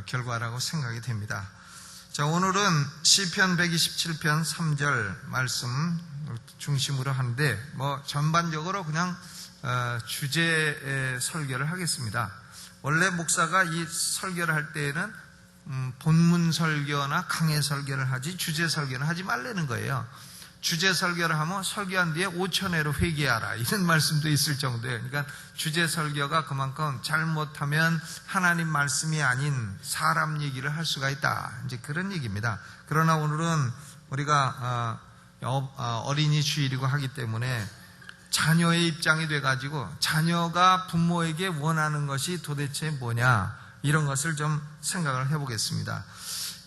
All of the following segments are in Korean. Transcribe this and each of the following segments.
결과라고 생각이 됩니다. 자, 오늘은 시편 127편 3절 말씀 중심으로 하는데 전반적으로 그냥 주제 설교를 하겠습니다. 원래 목사가 이 설교를 할 때에는 본문 설교나 강해 설교를 하지 주제 설교는 하지 말라는 거예요. 주제 설교를 하면 설교한 뒤에 5천회로 회개하라 이런 말씀도 있을 정도예요. 그러니까 주제 설교가 그만큼 잘못하면 하나님 말씀이 아닌 사람 얘기를 할 수가 있다, 이제 그런 얘기입니다. 그러나 오늘은 우리가 어린이 주일이고 하기 때문에 자녀의 입장이 돼가지고 자녀가 부모에게 원하는 것이 도대체 뭐냐, 이런 것을 좀 생각을 해보겠습니다.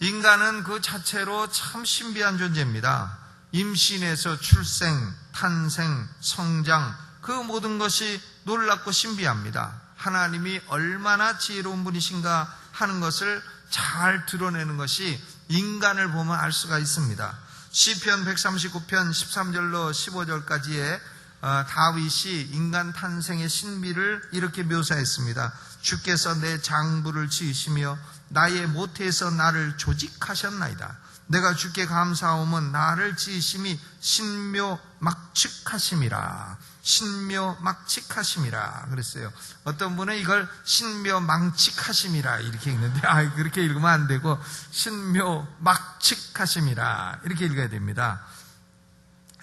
인간은 그 자체로 참 신비한 존재입니다. 임신에서 출생, 탄생, 성장, 그 모든 것이 놀랍고 신비합니다. 하나님이 얼마나 지혜로운 분이신가 하는 것을 잘 드러내는 것이 인간을 보면 알 수가 있습니다. 시편 139편 13절로 15절까지의 다윗이 인간 탄생의 신비를 이렇게 묘사했습니다. 주께서 내 장부를 지으시며 나의 모태에서 나를 조직하셨나이다. 내가 주께 감사하오면 나를 지으심이 신묘막측하심이라. 신묘막측하심이라 그랬어요. 어떤 분은 이걸 신묘망측하심이라 이렇게 읽는데 그렇게 읽으면 안 되고 신묘막측하심이라 이렇게 읽어야 됩니다.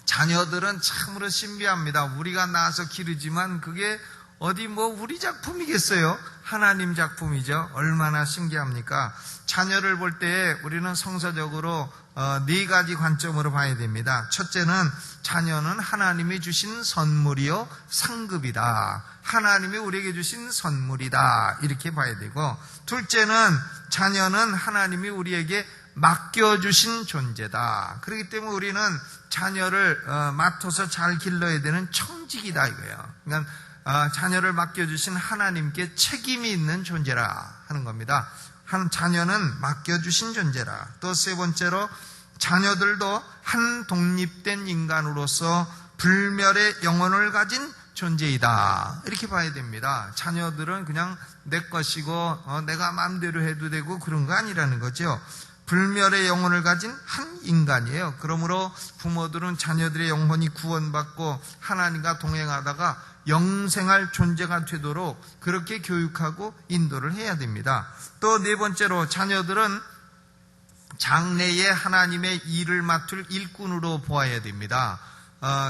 자녀들은 참으로 신비합니다. 우리가 낳아서 기르지만 그게 어디 우리 작품이겠어요? 하나님 작품이죠. 얼마나 신기합니까? 자녀를 볼 때 우리는 성서적으로 4가지 관점으로 봐야 됩니다. 첫째는 자녀는 하나님이 주신 선물이요 상급이다. 하나님이 우리에게 주신 선물이다, 이렇게 봐야 되고, 둘째는 자녀는 하나님이 우리에게 맡겨주신 존재다. 그렇기 때문에 우리는 자녀를 맡아서 잘 길러야 되는 청직이다 이거예요. 그러니까 자녀를 맡겨주신 하나님께 책임이 있는 존재라 하는 겁니다. 한 자녀는 맡겨주신 존재라. 또 세 번째로 자녀들도 한 독립된 인간으로서 불멸의 영혼을 가진 존재이다, 이렇게 봐야 됩니다. 자녀들은 그냥 내 것이고 내가 마음대로 해도 되고 그런 거 아니라는 거죠. 불멸의 영혼을 가진 한 인간이에요. 그러므로 부모들은 자녀들의 영혼이 구원받고 하나님과 동행하다가 영생할 존재가 되도록 그렇게 교육하고 인도를 해야 됩니다. 또 네 번째로 자녀들은 장래에 하나님의 일을 맡을 일꾼으로 보아야 됩니다.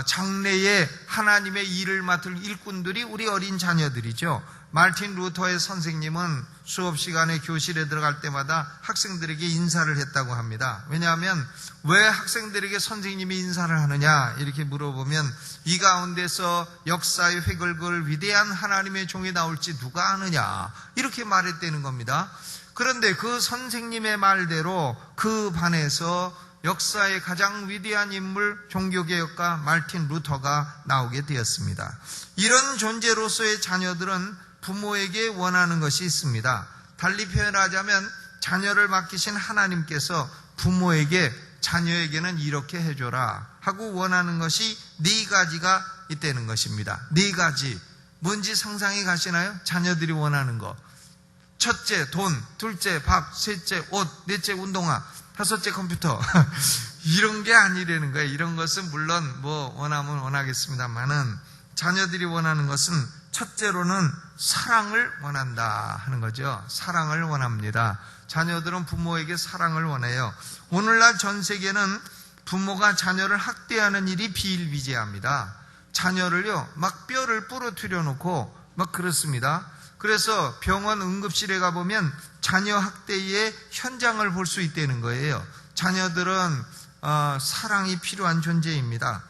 장래에 하나님의 일을 맡을 일꾼들이 우리 어린 자녀들이죠. 마르틴 루터의 선생님은 수업 시간에 교실에 들어갈 때마다 학생들에게 인사를 했다고 합니다. 왜냐하면 왜 학생들에게 선생님이 인사를 하느냐 이렇게 물어보면 이 가운데서 역사의 획을 그을 위대한 하나님의 종이 나올지 누가 아느냐 이렇게 말했다는 겁니다. 그런데 그 선생님의 말대로 그 반에서 역사의 가장 위대한 인물, 종교개혁가 마르틴 루터가 나오게 되었습니다. 이런 존재로서의 자녀들은 부모에게 원하는 것이 있습니다. 달리 표현하자면 자녀를 맡기신 하나님께서 부모에게 자녀에게는 이렇게 해줘라 하고 원하는 것이 4가지가 있다는 것입니다. 4가지. 뭔지 상상이 가시나요? 자녀들이 원하는 거. 첫째 돈, 둘째 밥, 셋째 옷, 넷째 운동화, 다섯째 컴퓨터. 이런 게 아니라는 거예요. 이런 것은 물론 원하면 원하겠습니다만은 자녀들이 원하는 것은 첫째로는 사랑을 원한다 하는 거죠. 사랑을 원합니다. 자녀들은 부모에게 사랑을 원해요. 오늘날 전 세계는 부모가 자녀를 학대하는 일이 비일비재합니다. 자녀를요 막 뼈를 부러뜨려 놓고 막 그렇습니다. 그래서 병원 응급실에 가보면 자녀 학대의 현장을 볼 수 있다는 거예요. 자녀들은 사랑이 필요한 존재입니다.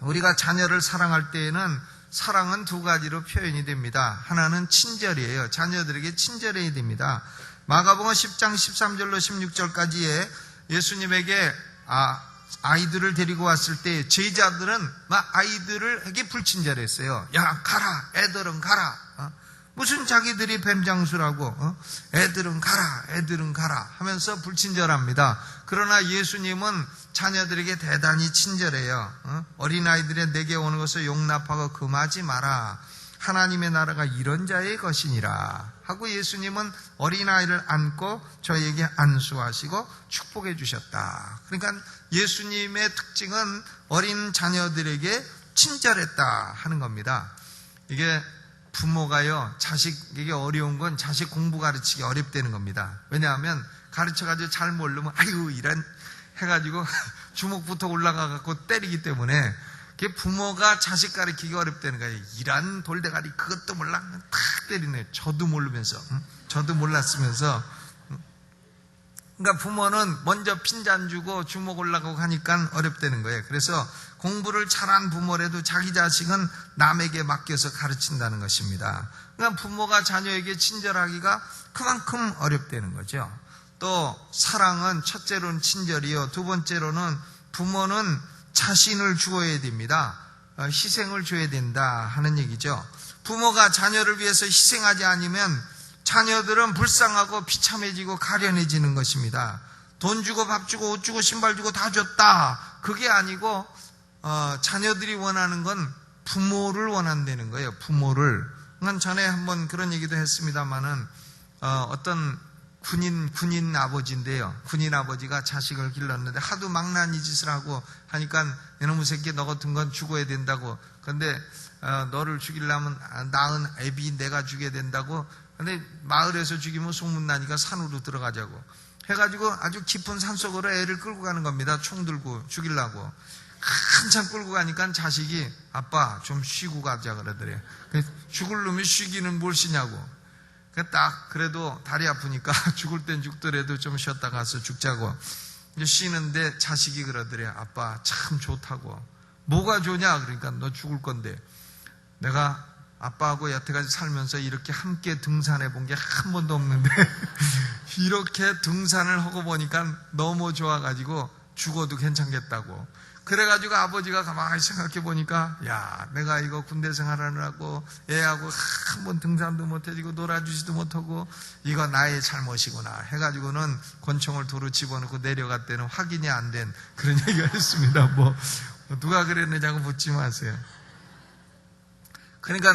우리가 자녀를 사랑할 때에는 사랑은 2가지로 표현이 됩니다. 하나는 친절이에요. 자녀들에게 친절해야 됩니다. 마가복음 10장 13절로 16절까지에 예수님에게 아이들을 데리고 왔을 때 제자들은 막 아이들에게 불친절했어요. 야 가라, 애들은 가라. 무슨 자기들이 뱀장수라고 애들은 가라 하면서 불친절합니다. 그러나 예수님은 자녀들에게 대단히 친절해요. 어린아이들의 내게 오는 것을 용납하고 금하지 마라. 하나님의 나라가 이런 자의 것이니라 하고 예수님은 어린아이를 안고 저희에게 안수하시고 축복해 주셨다. 그러니까 예수님의 특징은 어린 자녀들에게 친절했다 하는 겁니다. 이게 부모가요, 자식에게 어려운 건 자식 공부 가르치기 어렵다는 겁니다. 왜냐하면 가르쳐가지고 잘 모르면 아이고 이런 해가지고 주먹부터 올라가갖고 때리기 때문에 부모가 자식 가르치기 어렵다는 거예요. 이란 돌대가리 그것도 몰라 탁 때리네. 저도 모르면서, 저도 몰랐으면서. 그러니까 부모는 먼저 핀잔 주고 주먹 올라가고 하니까 어렵다는 거예요. 그래서 공부를 잘한 부모라도 자기 자식은 남에게 맡겨서 가르친다는 것입니다. 그러니까 부모가 자녀에게 친절하기가 그만큼 어렵다는 거죠. 또 사랑은 첫째로는 친절이요, 두 번째로는 부모는 자신을 주어야 됩니다. 희생을 줘야 된다 하는 얘기죠. 부모가 자녀를 위해서 희생하지 않으면 자녀들은 불쌍하고 비참해지고 가련해지는 것입니다. 돈 주고 밥 주고 옷 주고 신발 주고 다 줬다, 그게 아니고 자녀들이 원하는 건 부모를 원한다는 거예요. 부모를. 전에 한번 그런 얘기도 했습니다마는 어떤 군인 아버지인데요. 군인 아버지가 자식을 길렀는데 하도 망나니 짓을 하고 하니까 이놈의 새끼 너 같은 건 죽어야 된다고. 근데 너를 죽이려면 낳은 애비 내가 죽여야 된다고. 근데 마을에서 죽이면 소문나니까 산으로 들어가자고 해가지고 아주 깊은 산속으로 애를 끌고 가는 겁니다. 총 들고 죽이려고. 한참 끌고 가니까 자식이 아빠 좀 쉬고 가자 그러더래요. 죽을 놈이 쉬기는 뭘 쉬냐고. 딱 그래도 다리 아프니까 죽을 땐 죽더라도 좀 쉬었다 가서 죽자고 쉬는데 자식이 그러더래요. 아빠 참 좋다고. 뭐가 좋냐? 그러니까 너 죽을 건데 내가 아빠하고 여태까지 살면서 이렇게 함께 등산해 본 게 한 번도 없는데 이렇게 등산을 하고 보니까 너무 좋아가지고 죽어도 괜찮겠다고. 그래가지고 아버지가 가만히 생각해 보니까 야, 내가 이거 군대 생활하느라고 애하고 한 번 등산도 못해지고 놀아주지도 못하고 이거 나의 잘못이구나 해가지고는 권총을 도로 집어넣고 내려갈 때는 확인이 안 된 그런 얘기가 있습니다. 뭐 누가 그랬느냐고 묻지 마세요. 그러니까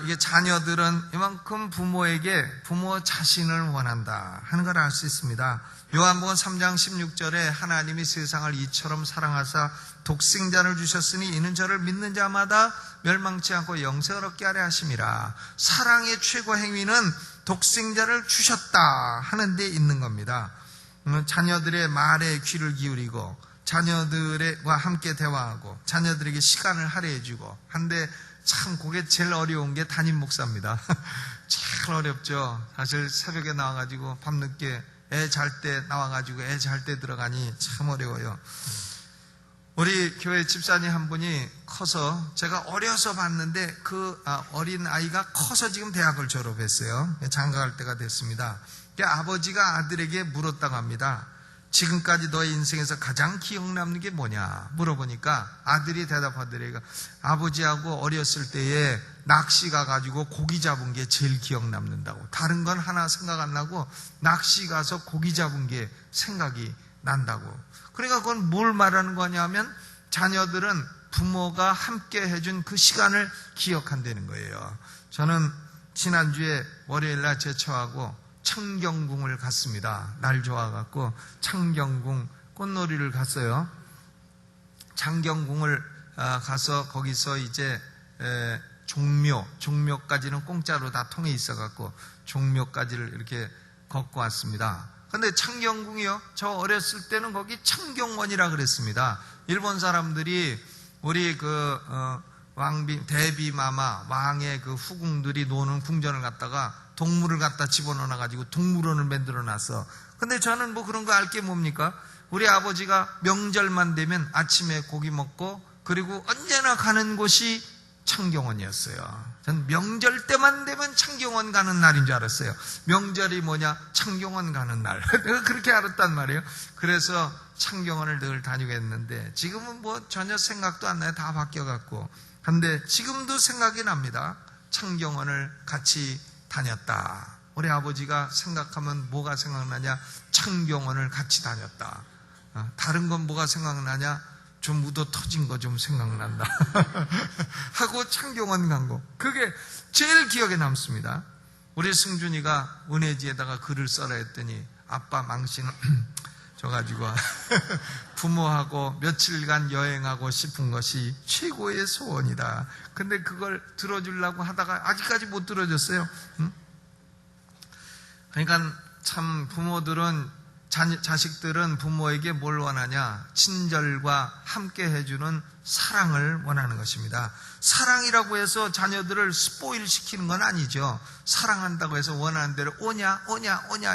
이게 자녀들은 이만큼 부모에게 부모 자신을 원한다 하는 걸 알 수 있습니다. 요한복음 3장 16절에 하나님이 세상을 이처럼 사랑하사 독생자를 주셨으니 이는 저를 믿는 자마다 멸망치 않고 영생을 얻게 하려 하심이라. 사랑의 최고 행위는 독생자를 주셨다 하는 데 있는 겁니다. 자녀들의 말에 귀를 기울이고 자녀들과 함께 대화하고 자녀들에게 시간을 할애해주고 한데 참 그게 제일 어려운 게 담임 목사입니다. 제일 어렵죠. 사실 새벽에 나와가지고 밤늦게 애 잘 때 나와가지고 애 잘 때 들어가니 참 어려워요. 우리 교회 집사님 한 분이 커서 제가 어려서 봤는데 그 어린 아이가 커서 지금 대학을 졸업했어요. 장가갈 때가 됐습니다. 아버지가 아들에게 물었다고 합니다. 지금까지 너의 인생에서 가장 기억 남는 게 뭐냐 물어보니까 아들이 대답하더래요. 아버지하고 어렸을 때에 낚시 가가지고 고기 잡은 게 제일 기억 남는다고. 다른 건 하나 생각 안 나고 낚시 가서 고기 잡은 게 생각이 난다고. 그러니까 그건 뭘 말하는 거냐면 자녀들은 부모가 함께 해준 그 시간을 기억한다는 거예요. 저는 지난주에 월요일날 제 처하고 창경궁을 갔습니다. 날 좋아갖고 창경궁 꽃놀이를 갔어요. 창경궁을 가서 거기서 이제 종묘까지는 공짜로 다 통해 있어갖고 종묘까지를 이렇게 걷고 왔습니다. 근데 창경궁이요, 저 어렸을 때는 거기 창경원이라 그랬습니다. 일본 사람들이 우리 대비마마 왕의 그 후궁들이 노는 궁전을 갖다가 동물을 갖다 집어넣어가지고 동물원을 만들어 놨어. 근데 저는 뭐 그런 거 알 게 뭡니까? 우리 아버지가 명절만 되면 아침에 고기 먹고 그리고 언제나 가는 곳이 창경원이었어요. 전 명절 때만 되면 창경원 가는 날인 줄 알았어요. 명절이 뭐냐? 창경원 가는 날. 내가 그렇게 알았단 말이에요. 그래서 창경원을 늘 다니고 했는데 지금은 뭐 전혀 생각도 안 나요. 다 바뀌어갖고. 근데 지금도 생각이 납니다. 창경원을 같이 다녔다. 우리 아버지가 생각하면 뭐가 생각나냐? 창경원을 같이 다녔다. 다른 건 뭐가 생각나냐? 좀 묻어 터진 거 좀 생각난다 하고 창경원 간 거, 그게 제일 기억에 남습니다. 우리 승준이가 은혜지에다가 글을 써라 했더니 아빠 망신 줘가지고 부모하고 며칠간 여행하고 싶은 것이 최고의 소원이다. 근데 그걸 들어주려고 하다가 아직까지 못 들어줬어요. 응? 그러니까 참 부모들은 자식들은 부모에게 뭘 원하냐? 친절과 함께 해주는 사랑을 원하는 것입니다. 사랑이라고 해서 자녀들을 스포일 시키는 건 아니죠. 사랑한다고 해서 원하는 대로 오냐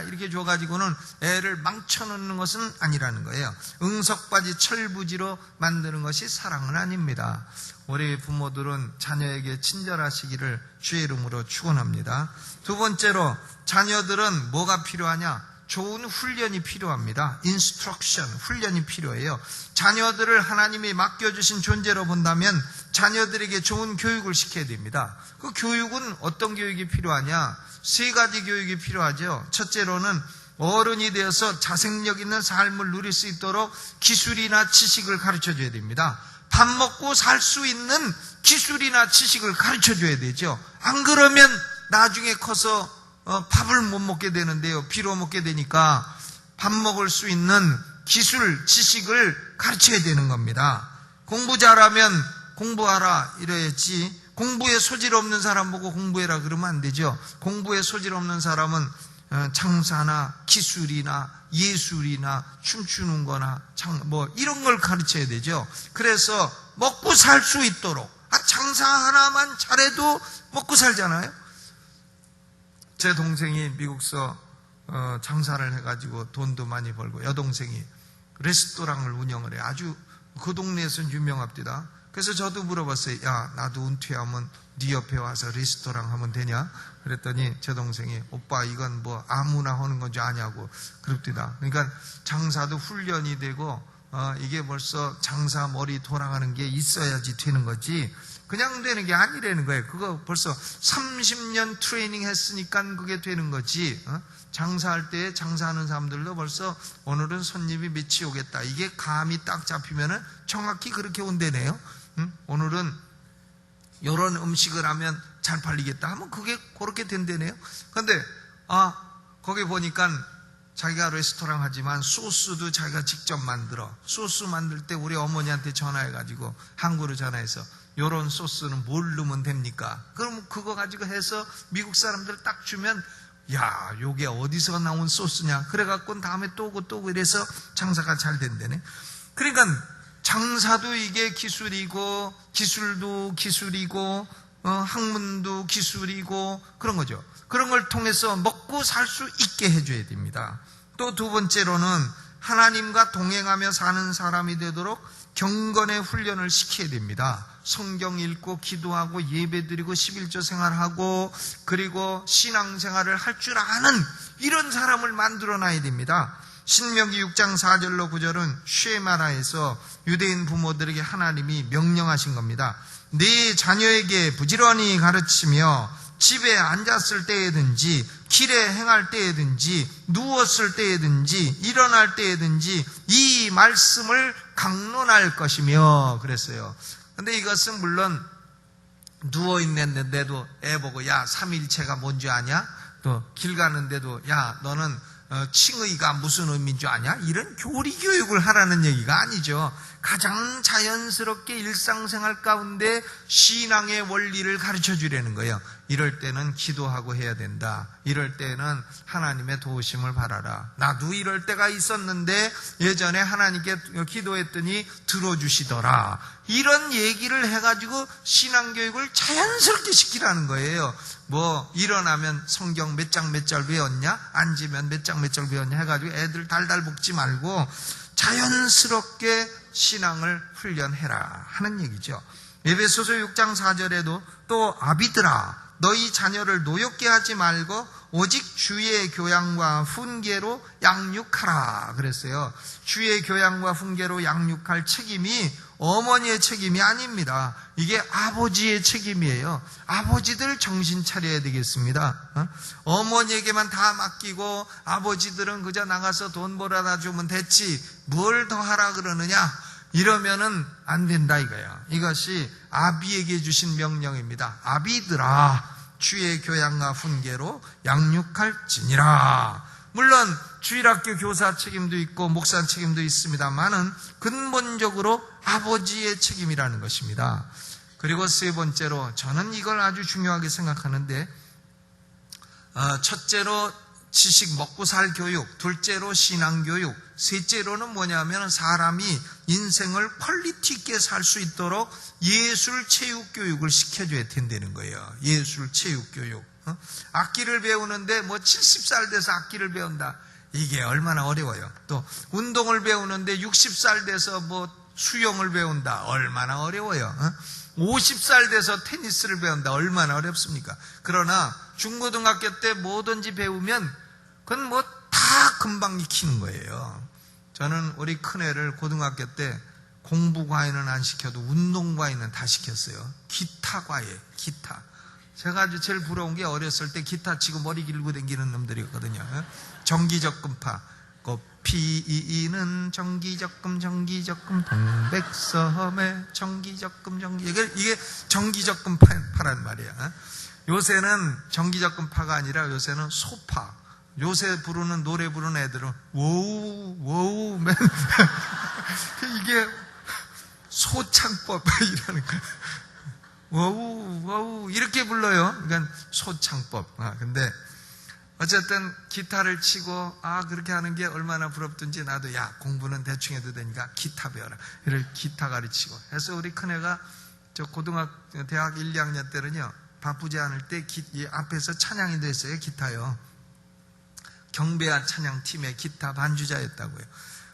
이렇게 줘가지고는 애를 망쳐놓는 것은 아니라는 거예요. 응석바지 철부지로 만드는 것이 사랑은 아닙니다. 우리 부모들은 자녀에게 친절하시기를 주의 이름으로 축원합니다. 두 번째로, 자녀들은 뭐가 필요하냐? 좋은 훈련이 필요합니다. 인스트럭션, 훈련이 필요해요. 자녀들을 하나님이 맡겨주신 존재로 본다면 자녀들에게 좋은 교육을 시켜야 됩니다. 그 교육은 어떤 교육이 필요하냐? 세 가지 교육이 필요하죠. 첫째로는 어른이 되어서 자생력 있는 삶을 누릴 수 있도록 기술이나 지식을 가르쳐줘야 됩니다. 밥 먹고 살 수 있는 기술이나 지식을 가르쳐줘야 되죠. 안 그러면 나중에 커서 밥을 못 먹게 되는데요. 비로 먹게 되니까 밥 먹을 수 있는 기술, 지식을 가르쳐야 되는 겁니다. 공부 잘하면 공부하라 이래야지, 공부에 소질 없는 사람 보고 공부해라 그러면 안 되죠. 공부에 소질 없는 사람은 장사나 기술이나 예술이나 춤추는 거나 이런 걸 가르쳐야 되죠. 그래서 먹고 살 수 있도록, 장사 하나만 잘해도 먹고 살잖아요. 제 동생이 미국서 장사를 해가지고 돈도 많이 벌고, 여동생이 레스토랑을 운영을 해요. 아주 그 동네에서는 유명합니다. 그래서 저도 물어봤어요. 야, 나도 은퇴하면 네 옆에 와서 레스토랑 하면 되냐? 그랬더니 제 동생이, 오빠 이건 뭐 아무나 하는 건지 아냐고 그럽니다. 그러니까 장사도 훈련이 되고 이게 벌써 장사 머리 돌아가는 게 있어야지 되는 거지, 그냥 되는 게 아니라는 거예요. 그거 벌써 30년 트레이닝 했으니까 그게 되는 거지. 장사할 때 장사하는 사람들도 벌써 오늘은 손님이 몇이 오겠다, 이게 감이 딱 잡히면은 정확히 그렇게 온대네요. 오늘은 이런 음식을 하면 잘 팔리겠다 하면 그게 그렇게 된대네요. 근데 거기 보니까 자기가 레스토랑 하지만 소스도 자기가 직접 만들어. 소스 만들 때 우리 어머니한테 전화해가지고, 한국으로 전화해서 요런 소스는 뭘 넣으면 됩니까? 그럼 그거 가지고 해서 미국 사람들 딱 주면, 야, 요게 어디서 나온 소스냐? 그래갖고 다음에 또 오고 이래서 장사가 잘 된다네. 그러니까 장사도 이게 기술이고, 기술도 기술이고, 학문도 기술이고, 그런 거죠. 그런 걸 통해서 먹고 살 수 있게 해줘야 됩니다. 또 두 번째로는 하나님과 동행하며 사는 사람이 되도록 경건의 훈련을 시켜야 됩니다. 성경 읽고 기도하고 예배드리고 11조 생활하고 그리고 신앙생활을 할 줄 아는 이런 사람을 만들어놔야 됩니다. 신명기 6장 4절로 9절은 쉐마라에서 유대인 부모들에게 하나님이 명령하신 겁니다. 네 자녀에게 부지런히 가르치며 집에 앉았을 때에든지 길에 행할 때에든지 누웠을 때에든지 일어날 때에든지 이 말씀을 강론할 것이며 그랬어요. 근데 이것은 물론 누워있는데도 애 보고, 야, 삼일체가 뭔지 아냐? 또 길 가는데도, 야, 너는 칭의가 무슨 의미인 줄 아냐? 이런 교리 교육을 하라는 얘기가 아니죠. 가장 자연스럽게 일상생활 가운데 신앙의 원리를 가르쳐 주려는 거예요. 이럴 때는 기도하고 해야 된다. 이럴 때는 하나님의 도우심을 바라라. 나도 이럴 때가 있었는데 예전에 하나님께 기도했더니 들어주시더라. 이런 얘기를 해가지고 신앙교육을 자연스럽게 시키라는 거예요. 뭐 일어나면 성경 몇 장 몇 절 외웠냐? 앉으면 몇 장 몇 절 외웠냐? 해가지고 애들 달달 볶지 말고 자연스럽게 신앙을 훈련해라 하는 얘기죠. 에베소서 6장 4절에도 또 아비들아 너희 자녀를 노엽게 하지 말고 오직 주의 교양과 훈계로 양육하라 그랬어요. 주의 교양과 훈계로 양육할 책임이 어머니의 책임이 아닙니다. 이게 아버지의 책임이에요. 아버지들 정신 차려야 되겠습니다. 어머니에게만 다 맡기고 아버지들은 그저 나가서 돈 벌어다 주면 됐지 뭘 더 하라 그러느냐. 이러면은 안 된다 이거예요. 이것이 아비에게 주신 명령입니다. 아비들아, 주의 교양과 훈계로 양육할지니라. 물론 주일학교 교사 책임도 있고 목사 책임도 있습니다만은 근본적으로 아버지의 책임이라는 것입니다. 그리고 세 번째로 저는 이걸 아주 중요하게 생각하는데, 첫째로 지식 먹고 살 교육, 둘째로 신앙 교육, 셋째로는 뭐냐면 사람이 인생을 퀄리티 있게 살 수 있도록 예술 체육 교육을 시켜줘야 된다는 거예요. 예술 체육 교육. 악기를 배우는데 뭐 70살 돼서 악기를 배운다, 이게 얼마나 어려워요. 또 운동을 배우는데 60살 돼서 뭐 수영을 배운다, 얼마나 어려워요. 50살 돼서 테니스를 배운다, 얼마나 어렵습니까? 그러나 중고등학교 때 뭐든지 배우면 그건 뭐 다 금방 익히는 거예요. 저는 우리 큰애를 고등학교 때 공부 과외는 안 시켜도 운동 과외는 다 시켰어요. 기타 과외, 기타. 제가 아주 제일 부러운 게 어렸을 때 기타 치고 머리 길고 다니는 놈들이었거든요. 정기적금파. 피이는 정기적금 동백섬에 정기적금 이게 정기적금파란 말이야. 요새는 정기적금파가 아니라 요새는 소파. 요새 부르는 노래 부르는 애들은 워우 이게 소창법 이라는 거야. 워우 이렇게 불러요. 그러니까 소창법. 근데 어쨌든 기타를 치고 그렇게 하는 게 얼마나 부럽든지, 나도 야 공부는 대충 해도 되니까 기타 배워라, 이를 기타 가르치고 해서 우리 큰애가 저 대학 1, 2학년 때는요, 바쁘지 않을 때 앞에서 찬양이 됐어요. 기타요. 경배한 찬양팀의 기타 반주자였다고요.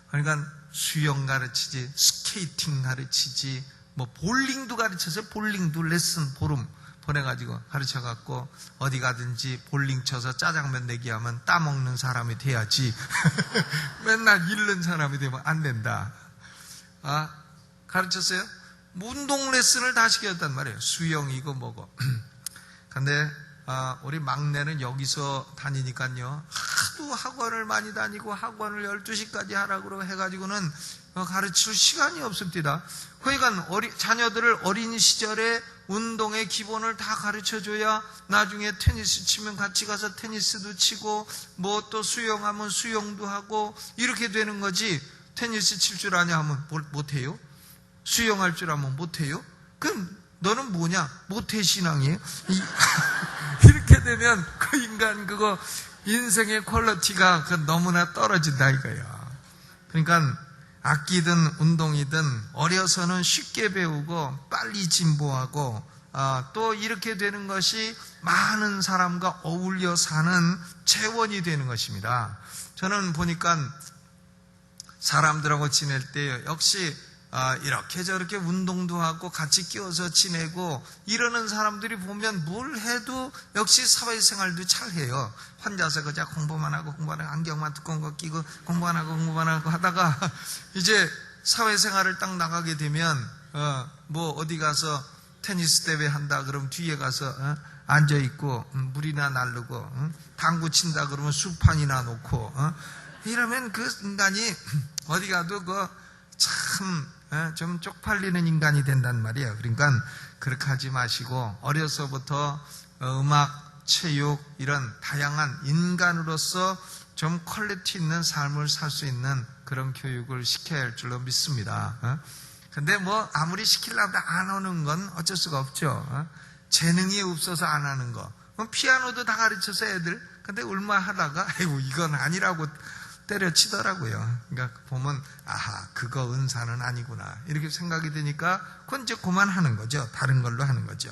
그러니까 수영 가르치지, 스케이팅 가르치지, 뭐 볼링도 가르쳐서 볼링도 레슨 보름 보내가지고 가르쳐갖고 어디 가든지 볼링 쳐서 짜장면 내기 하면 따먹는 사람이 돼야지 맨날 잃는 사람이 되면 안 된다. 가르쳤어요? 운동 레슨을 다 시켰단 말이에요. 수영이고 뭐고. 근데 우리 막내는 여기서 다니니까요, 하도 학원을 많이 다니고 학원을 12시까지 하라고 해가지고는 가르칠 시간이 없습니다. 그러니까 자녀들을 어린 시절에 운동의 기본을 다 가르쳐줘야 나중에 테니스 치면 같이 가서 테니스도 치고 뭐 또 수영하면 수영도 하고 이렇게 되는 거지. 테니스 칠 줄 아냐 하면 못해요? 수영할 줄 아면 못해요? 그럼 너는 뭐냐? 모태신앙이에요? 이렇게 되면 그 인간 그거 인생의 퀄리티가 너무나 떨어진다 이거예요. 그러니까 악기든 운동이든 어려서는 쉽게 배우고 빨리 진보하고 또 이렇게 되는 것이 많은 사람과 어울려 사는 재원이 되는 것입니다. 저는 보니까 사람들하고 지낼 때 역시 이렇게 저렇게 운동도 하고 같이 끼워서 지내고 이러는 사람들이 보면 뭘 해도 역시 사회생활도 잘해요. 혼자서 그저 공부만 하고 안경만 두꺼운 거 끼고 공부만 하고 하다가 이제 사회생활을 딱 나가게 되면 뭐 어디 가서 테니스 대회 한다 그러면 뒤에 가서 앉아있고 물이나 나르고 당구 친다 그러면 수판이나 놓고 이러면 그 인간이 어디 가도 참 좀 쪽팔리는 인간이 된단 말이에요. 그러니까 그렇게 하지 마시고 어려서부터 음악, 체육 이런 다양한 인간으로서 좀 퀄리티 있는 삶을 살 수 있는 그런 교육을 시켜야 할 줄로 믿습니다. 근데 뭐 아무리 시키려고 안 오는 건 어쩔 수가 없죠. 재능이 없어서 안 하는 거. 피아노도 다 가르쳐서 애들 근데 얼마 하다가 아이고 이건 아니라고 때려치더라고요. 그러니까 보면 그거 은사는 아니구나 이렇게 생각이 되니까 그건 이제 그만하는 거죠. 다른 걸로 하는 거죠.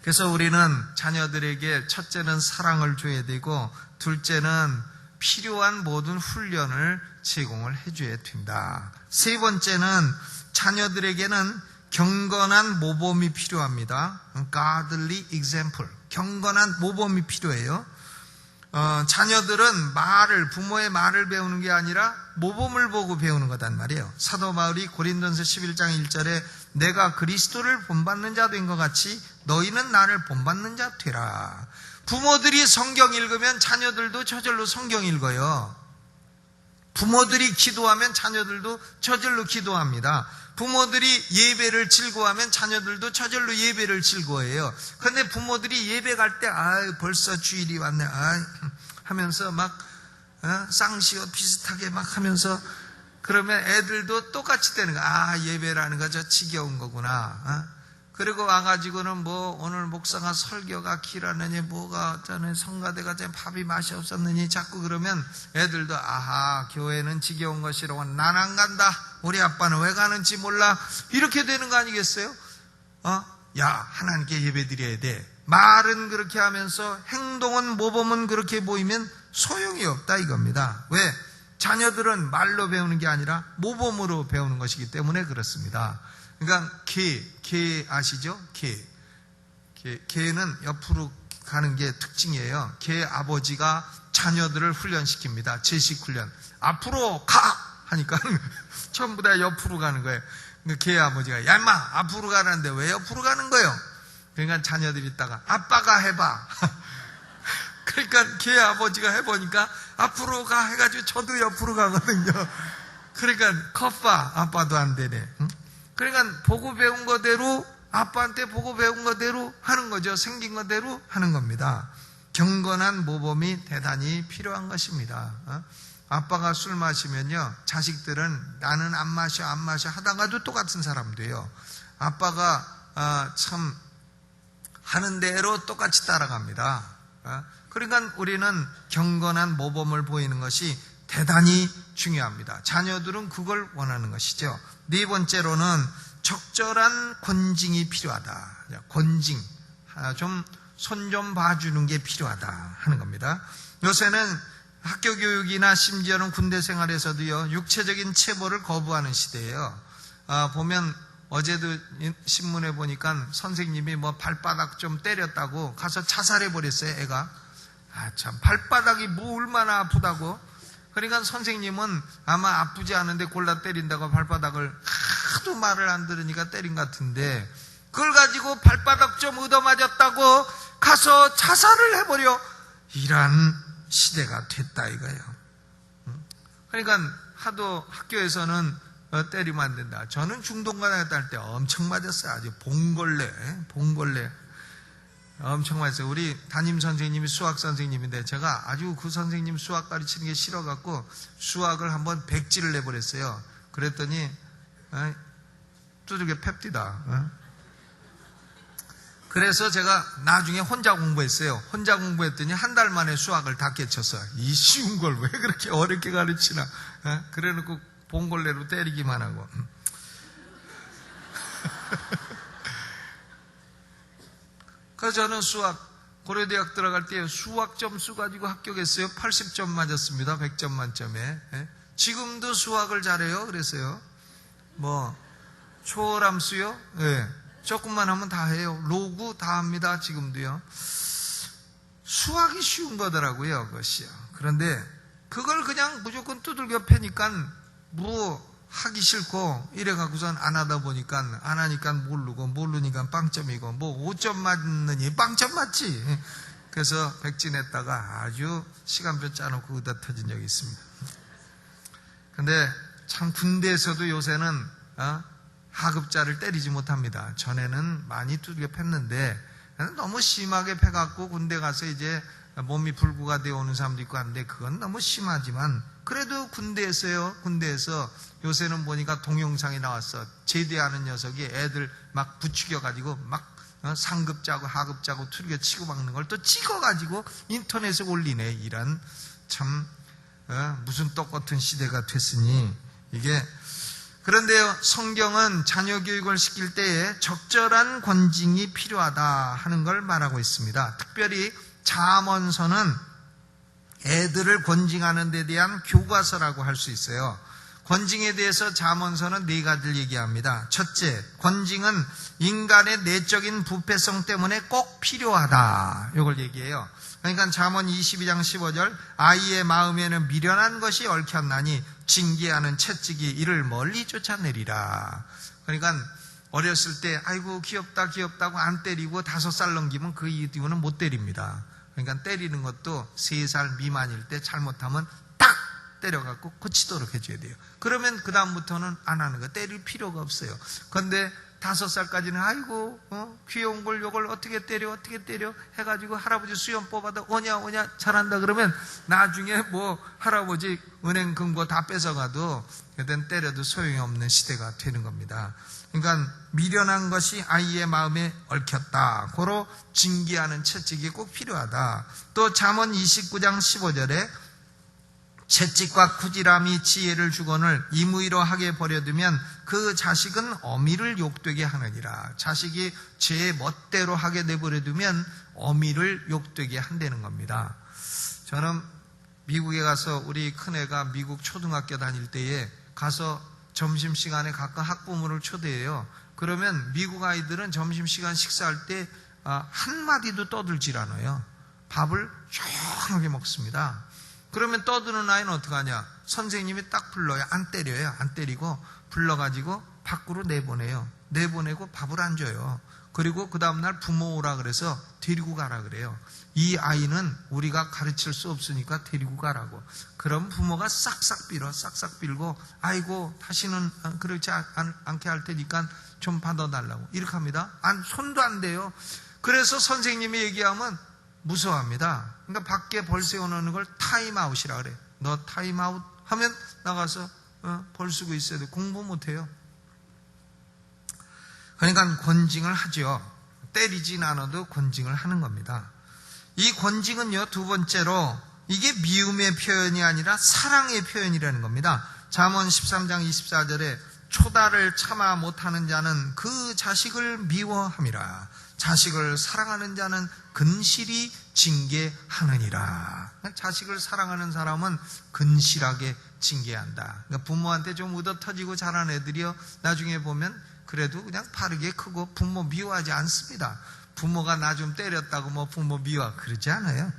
그래서 우리는 자녀들에게 첫째는 사랑을 줘야 되고 둘째는 필요한 모든 훈련을 제공을 해줘야 된다. 세 번째는 자녀들에게는 경건한 모범이 필요합니다. Godly example. 경건한 모범이 필요해요. 자녀들은 부모의 말을 배우는 게 아니라 모범을 보고 배우는 거단 말이에요. 사도 바울이 고린도전서 11장 1절에 내가 그리스도를 본받는 자 된 것 같이 너희는 나를 본받는 자 되라. 부모들이 성경 읽으면 자녀들도 저절로 성경 읽어요. 부모들이 기도하면 자녀들도 저절로 기도합니다. 부모들이 예배를 즐거워하면 자녀들도 저절로 예배를 즐거워해요. 그런데 부모들이 예배 갈 때 벌써 주일이 왔네 하면서 막 쌍시옷 비슷하게 막 하면서 그러면 애들도 똑같이 되는 거야. 예배라는 거 저 지겨운 거구나. 그리고 와가지고는 오늘 목사가 설교가 길었느니 뭐가 어쩌니 성가대가 밥이 맛이 없었느니 자꾸 그러면 애들도 교회는 지겨운 것이라고 난 안 간다. 우리 아빠는 왜 가는지 몰라. 이렇게 되는 거 아니겠어요? 하나님께 예배 드려야 돼. 말은 그렇게 하면서 행동은 모범은 그렇게 보이면 소용이 없다 이겁니다. 왜? 자녀들은 말로 배우는 게 아니라 모범으로 배우는 것이기 때문에 그렇습니다. 그러니까 개 아시죠? 개는 옆으로 가는 게 특징이에요. 개 아버지가 자녀들을 훈련시킵니다. 제식 훈련. 앞으로 가! 하니까 전부 다 옆으로 가는 거예요. 개 아버지가 야 인마 앞으로 가라는데 왜 옆으로 가는 거예요? 그러니까 자녀들이 있다가 아빠가 해봐. 그러니까 개 아버지가 해보니까 앞으로 가 해가지고 저도 옆으로 가거든요. 그러니까 컵봐 아빠도 안 되네. 그러니까 보고 배운 거대로 아빠한테 보고 배운 거대로 하는 거죠. 생긴 거대로 하는 겁니다. 경건한 모범이 대단히 필요한 것입니다. 아빠가 술 마시면요 자식들은 나는 안 마셔 하다가도 똑같은 사람 돼요. 아빠가 참 하는 대로 똑같이 따라갑니다. 그러니까 우리는 경건한 모범을 보이는 것이 대단히 중요합니다. 자녀들은 그걸 원하는 것이죠. 네 번째로는 적절한 권징이 필요하다. 권징, 손 좀 봐주는 게 필요하다 하는 겁니다. 요새는 학교 교육이나 심지어는 군대 생활에서도요 육체적인 체벌을 거부하는 시대예요. 보면 어제도 신문에 보니까 선생님이 발바닥 좀 때렸다고 가서 자살해 버렸어요. 애가 참 발바닥이 얼마나 아프다고. 그러니까 선생님은 아마 아프지 않은데 골라 때린다고 발바닥을 하도 말을 안 들으니까 때린 것 같은데 그걸 가지고 발바닥 좀 얻어맞았다고 가서 자살을 해버려. 이런 시대가 됐다 이거예요. 그러니까 하도 학교에서는 때리면 안 된다. 저는 중동관에 딸 때 엄청 맞았어요. 아주 봉골레 엄청 맞았어요. 우리 담임 선생님이 수학 선생님인데 제가 아주 그 선생님 수학 가르치는 게 싫어갖고 수학을 한번 백지를 내버렸어요. 그랬더니 두들겨 팹디다. 그래서 제가 나중에 혼자 공부했어요. 혼자 공부했더니 한 달 만에 수학을 다 깨쳤어요. 이 쉬운 걸 왜 그렇게 어렵게 가르치나. 그래놓고 봉골레로 때리기만 하고. 그래서 저는 고려대학 들어갈 때 수학 점수 가지고 합격했어요. 80점 맞았습니다. 100점 만점에. 지금도 수학을 잘해요. 그래서요. 초월함수요. 조금만 하면 다 해요. 로그 다 합니다. 지금도요. 수학이 쉬운 거더라고요. 그것이요. 그런데 그걸 그냥 무조건 두들겨 패니까 하기 싫고 이래갖고선 안 하다 보니까 안 하니까 모르니까 빵점이고 5점 맞느니 빵점 맞지. 그래서 백진했다가 아주 시간표 짜놓고 의다 터진 적이 있습니다. 근데 참 군대에서도 요새는 하급자를 때리지 못합니다. 전에는 많이 두들겨 팼는데 너무 심하게 패갖고 군대 가서 이제 몸이 불구가 되어 오는 사람도 있고 한데 그건 너무 심하지만 그래도 군대에서 요새는 보니까 동영상이 나왔어. 제대하는 녀석이 애들 막 부추겨가지고 막 상급자고 하급자고 두들겨 치고 막는 걸 또 찍어가지고 인터넷에 올리네. 이런 참 무슨 똑같은 시대가 됐으니 이게. 그런데요, 성경은 자녀 교육을 시킬 때에 적절한 권징이 필요하다 하는 걸 말하고 있습니다. 특별히 잠언서는 애들을 권징하는 데 대한 교과서라고 할 수 있어요. 권징에 대해서 잠언서는 4가지를 얘기합니다. 첫째, 권징은 인간의 내적인 부패성 때문에 꼭 필요하다. 이걸 얘기해요. 그러니까 잠언 22장 15절 아이의 마음에는 미련한 것이 얽혔나니 징계하는 채찍이 이를 멀리 쫓아내리라. 그러니까 어렸을 때 아이고 귀엽다고 안 때리고 5살 넘기면 그 이후는 못 때립니다. 그러니까 때리는 것도 3살 미만일 때 잘못하면 딱 때려갖고 고치도록 해줘야 돼요. 그러면 그 다음부터는 안 하는 거예요. 때릴 필요가 없어요. 그런데 5살까지는 아이고 귀여운 걸 요걸 어떻게 때려 해가지고 할아버지 수염 뽑아도 오냐 잘한다 그러면 나중에 뭐 할아버지 은행 금고 다 뺏어가도 그땐 때려도 소용이 없는 시대가 되는 겁니다. 그러니까 미련한 것이 아이의 마음에 얽혔다. 고로 징계하는 채찍이 꼭 필요하다. 또 잠언 29장 15절에 채찍과 쿠지람이 지혜를 주거늘 임의로 하게 버려두면 그 자식은 어미를 욕되게 하느니라. 자식이 제 멋대로 하게 내버려두면 어미를 욕되게 한다는 겁니다. 저는 미국에 가서 우리 큰애가 미국 초등학교 다닐 때에 가서 점심시간에 가끔 학부모를 초대해요. 그러면 미국 아이들은 점심시간 식사할 때 한마디도 떠들질 않아요. 밥을 조용하게 먹습니다. 그러면 떠드는 아이는 어떡하냐? 선생님이 딱 불러요. 안 때려요. 안 때리고 불러가지고 밖으로 내보내요. 내보내고 밥을 안 줘요. 그리고 그 다음날 부모 오라 그래서 데리고 가라 그래요. 이 아이는 우리가 가르칠 수 없으니까 데리고 가라고. 그럼 부모가 싹싹 빌고 아이고 다시는 그렇지 않게 할 테니까 좀 받아달라고 이렇게 합니다. 손도 안 대요. 그래서 선생님이 얘기하면 무서워합니다. 그러니까 밖에 벌 세워놓는 걸 타임아웃이라 그래. 너 타임아웃 하면 나가서 벌 쓰고 있어야 돼. 공부 못해요. 그러니까 권징을 하죠. 때리진 않아도 권징을 하는 겁니다. 이 권징은요, 두 번째로 이게 미움의 표현이 아니라 사랑의 표현이라는 겁니다. 잠언 13장 24절에 초다를 참아 못하는 자는 그 자식을 미워함이라. 자식을 사랑하는 자는 근실히 징계하느니라. 자식을 사랑하는 사람은 근실하게 징계한다. 그러니까 부모한테 좀 ud어 터지고 자란 애들이요, 나중에 보면 그래도 그냥 바르게 크고 부모 미워하지 않습니다. 부모가 나 좀 때렸다고 뭐 부모 미워 그러지 않아요.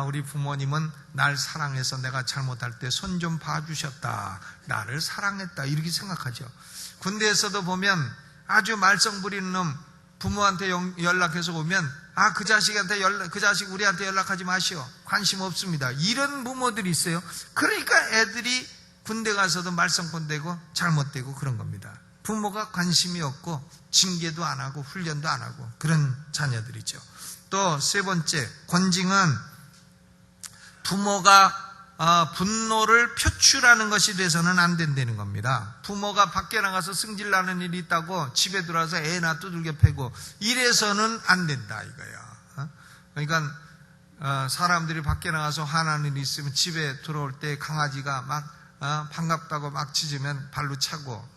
우리 부모님은 날 사랑해서 내가 잘못할 때 손 좀 봐주셨다. 나를 사랑했다. 이렇게 생각하죠. 군대에서도 보면 아주 말썽 부리는 놈 부모한테 연락해서 오면 그 자식 우리한테 연락하지 마시오. 관심 없습니다. 이런 부모들이 있어요. 그러니까 애들이 군대 가서도 말썽꾼되고 잘못되고 그런 겁니다. 부모가 관심이 없고 징계도 안 하고 훈련도 안 하고 그런 자녀들이죠. 또 세 번째, 권징은 부모가 분노를 표출하는 것이 돼서는 안 된다는 겁니다. 부모가 밖에 나가서 승질나는 일이 있다고 집에 들어와서 애나 두들겨 패고 이래서는 안 된다 이거야. 그러니까 사람들이 밖에 나가서 화나는 일이 있으면 집에 들어올 때 강아지가 막 반갑다고 막 짖으면 발로 차고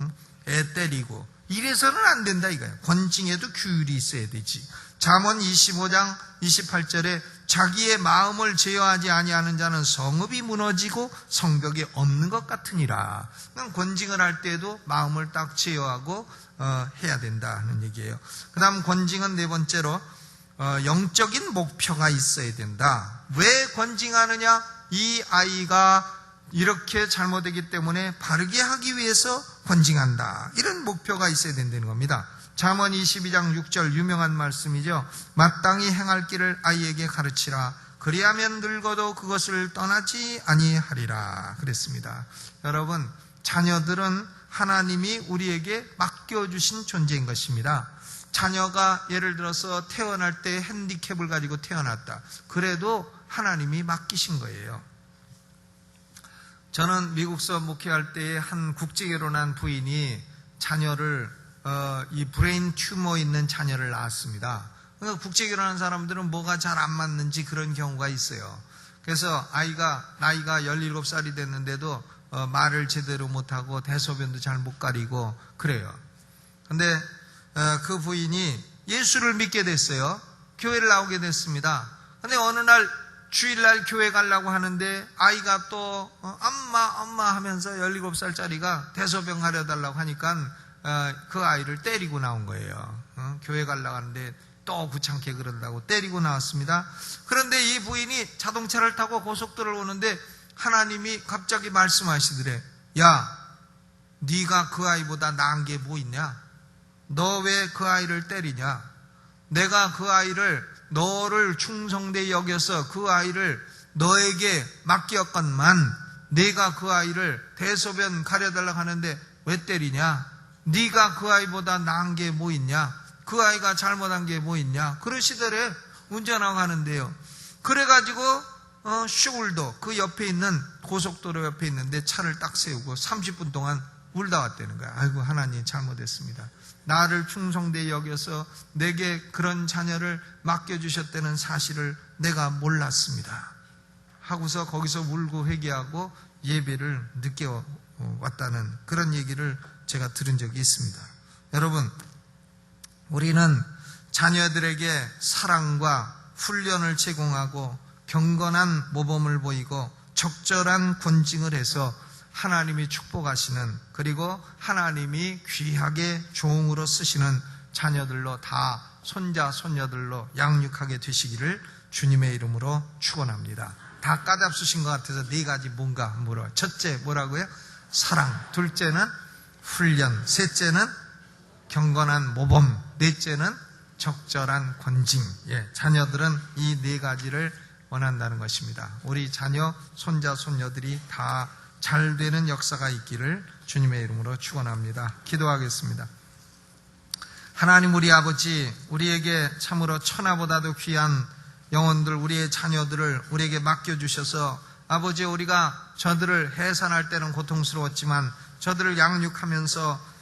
애 때리고 이래서는 안 된다 이거야. 권징에도 규율이 있어야 되지. 잠언 25장 28절에 자기의 마음을 제어하지 아니하는 자는 성읍이 무너지고 성벽이 없는 것 같으니라. 권징을 할 때에도 마음을 딱 제어하고 해야 된다는 얘기예요. 그 다음 권징은 네 번째로 영적인 목표가 있어야 된다. 왜 권징하느냐? 이 아이가 이렇게 잘못했기 때문에 바르게 하기 위해서 권징한다. 이런 목표가 있어야 된다는 겁니다. 잠언 22장 6절 유명한 말씀이죠. 마땅히 행할 길을 아이에게 가르치라. 그리하면 늙어도 그것을 떠나지 아니하리라 그랬습니다. 여러분, 자녀들은 하나님이 우리에게 맡겨주신 존재인 것입니다. 자녀가 예를 들어서 태어날 때 핸디캡을 가지고 태어났다. 그래도 하나님이 맡기신 거예요. 저는 미국서 목회할 때 한 국제 결혼한 부인이 자녀를 이 브레인 튜머 있는 자녀를 낳았습니다. 그러니까 국제 결혼한 사람들은 뭐가 잘 안 맞는지 그런 경우가 있어요. 그래서 아이가 나이가 17살이 됐는데도 말을 제대로 못하고 대소변도 잘 못 가리고 그래요. 근데 그 부인이 예수를 믿게 됐어요. 교회를 나오게 됐습니다. 근데 어느 날 주일날 교회 가려고 하는데 아이가 또 엄마 하면서 17살짜리가 대소변 가려달라고 하니까 그 아이를 때리고 나온 거예요. 교회 가려고 하는데 또 귀찮게 그런다고 때리고 나왔습니다. 그런데 이 부인이 자동차를 타고 고속도로를 오는데 하나님이 갑자기 말씀하시더래. 야, 네가 그 아이보다 나은 게 뭐 있냐? 너 왜 그 아이를 때리냐? 내가 그 아이를 너를 충성되이 여겨서 그 아이를 너에게 맡겼건만 네가 그 아이를 대소변 가려달라고 하는데 왜 때리냐? 네가 그 아이보다 나은 게 뭐 있냐? 그 아이가 잘못한 게 뭐 있냐? 그러시더래. 운전하고 가는데요. 그래가지고 슈울도 그 옆에 있는 고속도로 옆에 있는데 차를 딱 세우고 30분 동안 울다 왔다는 거야. 아이고, 하나님 잘못했습니다. 나를 충성되이 여겨서 내게 그런 자녀를 맡겨주셨다는 사실을 내가 몰랐습니다. 하고서 거기서 울고 회개하고 예배를 늦게 왔다는 그런 얘기를 제가 들은 적이 있습니다. 여러분, 우리는 자녀들에게 사랑과 훈련을 제공하고 경건한 모범을 보이고 적절한 권징을 해서 하나님이 축복하시는, 그리고 하나님이 귀하게 종으로 쓰시는 자녀들로 다 손자 손녀들로 양육하게 되시기를 주님의 이름으로 축원합니다. 다 까잡수신 것 같아서 네 가지 뭔가 물어. 첫째 뭐라고요? 사랑. 둘째는 훈련. 셋째는 경건한 모범. 넷째는 적절한 권징. 자녀들은 이 네 가지를 원한다는 것입니다. 우리 자녀, 손자, 손녀들이 다 잘 되는 역사가 있기를 주님의 이름으로 축원합니다. 기도하겠습니다. 하나님, 우리 아버지, 우리에게 참으로 천하보다도 귀한 영혼들, 우리의 자녀들을 우리에게 맡겨주셔서 아버지, 우리가 저들을 해산할 때는 고통스러웠지만 저들을 양육하면서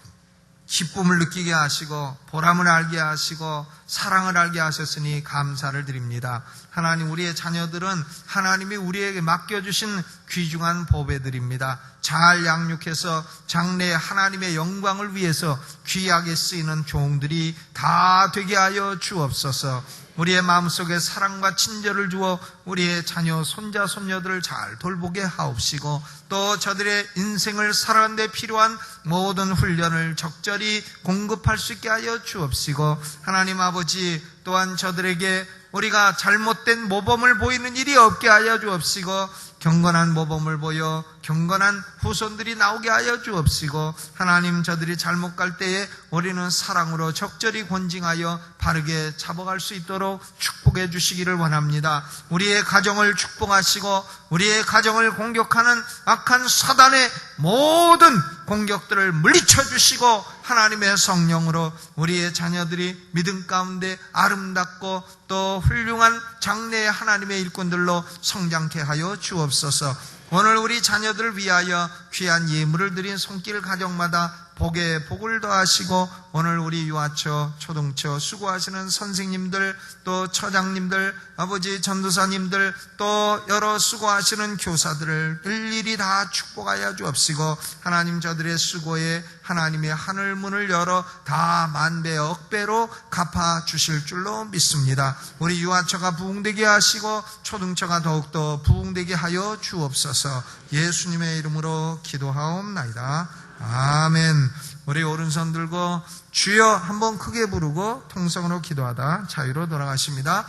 기쁨을 느끼게 하시고 보람을 알게 하시고 사랑을 알게 하셨으니 감사를 드립니다. 하나님, 우리의 자녀들은 하나님이 우리에게 맡겨주신 귀중한 보배들입니다. 잘 양육해서 장래에 하나님의 영광을 위해서 귀하게 쓰이는 종들이 다 되게 하여 주옵소서. 우리의 마음속에 사랑과 친절을 주어 우리의 자녀, 손자, 손녀들을 잘 돌보게 하옵시고 또 저들의 인생을 살아가는 데 필요한 모든 훈련을 적절히 공급할 수 있게 하여 주옵시고 하나님 아버지, 또한 저들에게 우리가 잘못된 모범을 보이는 일이 없게 하여 주옵시고 경건한 모범을 보여 경건한 후손들이 나오게 하여 주옵시고 하나님, 저들이 잘못 갈 때에 우리는 사랑으로 적절히 권징하여 바르게 잡아갈 수 있도록 축복해 주시기를 원합니다. 우리의 가정을 축복하시고 우리의 가정을 공격하는 악한 사단의 모든 공격들을 물리쳐 주시고 하나님의 성령으로 우리의 자녀들이 믿음 가운데 아름답고 또 훌륭한 장래의 하나님의 일꾼들로 성장케 하여 주옵소서. 오늘 우리 자녀들을 위하여 귀한 예물을 드린 손길 가정마다 복에 복을 더하시고 오늘 우리 유아처, 초등처 수고하시는 선생님들, 또 처장님들, 아버지 전도사님들, 또 여러 수고하시는 교사들을 일일이 다 축복하여 주옵시고 하나님, 저들의 수고에 하나님의 하늘문을 열어 다 만배 억배로 갚아 주실 줄로 믿습니다. 우리 유아처가 부흥되게 하시고 초등처가 더욱더 부흥되게 하여 주옵소서. 예수님의 이름으로 기도하옵나이다. 아멘. 우리 오른손 들고 주여 한번 크게 부르고 통성으로 기도하다 자유로 돌아가십니다.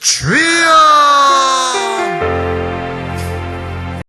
주여!